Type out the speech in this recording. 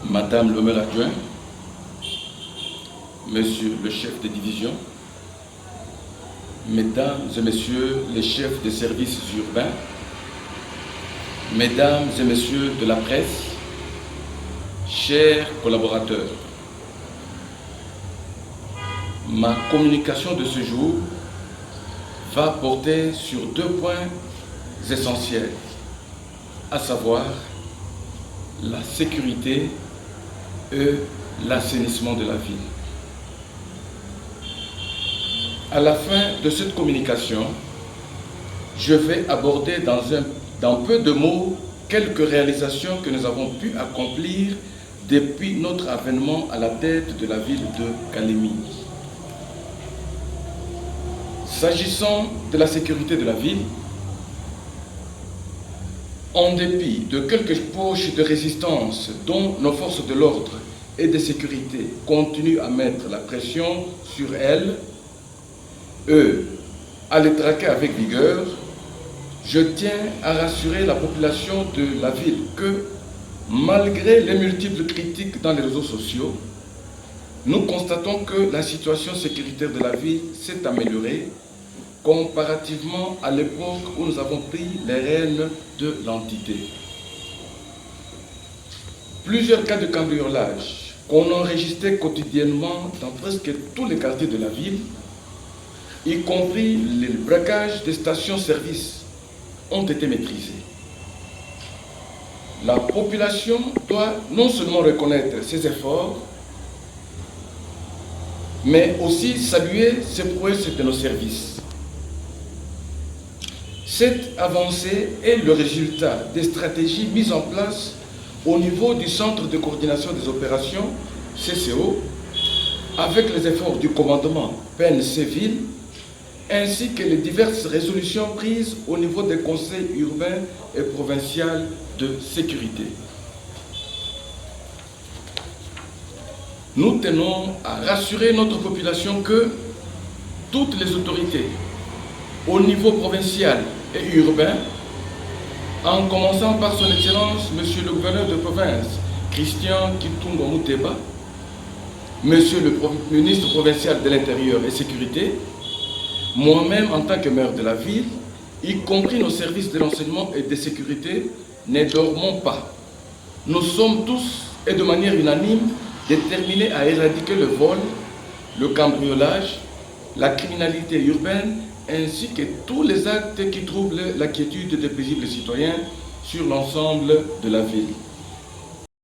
Madame le maire adjoint, Monsieur le chef de division, Mesdames et Messieurs les chefs des services urbains, Mesdames et Messieurs de la presse, chers collaborateurs, ma communication de ce jour va porter sur deux points essentiels, à savoir la sécurité et l'assainissement de la ville. À la fin de cette communication, je vais aborder dans peu de mots quelques réalisations que nous avons pu accomplir depuis notre avènement à la tête de la ville de Kalemi. S'agissant de la sécurité de la ville, en dépit de quelques poches de résistance dont nos forces de l'ordre et de sécurité continuent à mettre la pression sur elles, à les traquer avec vigueur, je tiens à rassurer la population de la ville que, malgré les multiples critiques dans les réseaux sociaux, nous constatons que la situation sécuritaire de la ville s'est améliorée comparativement à l'époque où nous avons pris les rênes de l'entité. Plusieurs cas de cambriolage qu'on enregistrait quotidiennement dans presque tous les quartiers de la ville, y compris les braquages des stations-service, ont été maîtrisés. La population doit non seulement reconnaître ses efforts, mais aussi saluer ces prouesses de nos services. Cette avancée est le résultat des stratégies mises en place au niveau du Centre de coordination des opérations, CCO, avec les efforts du commandement PNC Ville, ainsi que les diverses résolutions prises au niveau des conseils urbains et provinciaux de sécurité. Nous tenons à rassurer notre population que toutes les autorités, au niveau provincial et urbain, en commençant par son Excellence, Monsieur le gouverneur de province, Christian Kitungo Mouteba, Monsieur le ministre provincial de l'Intérieur et Sécurité, moi-même en tant que maire de la ville, y compris nos services de renseignement et de sécurité, ne dormons pas. Nous sommes tous, et de manière unanime, déterminés à éradiquer le vol, le cambriolage, la criminalité urbaine, ainsi que tous les actes qui troublent la quiétude des paisibles citoyens sur l'ensemble de la ville.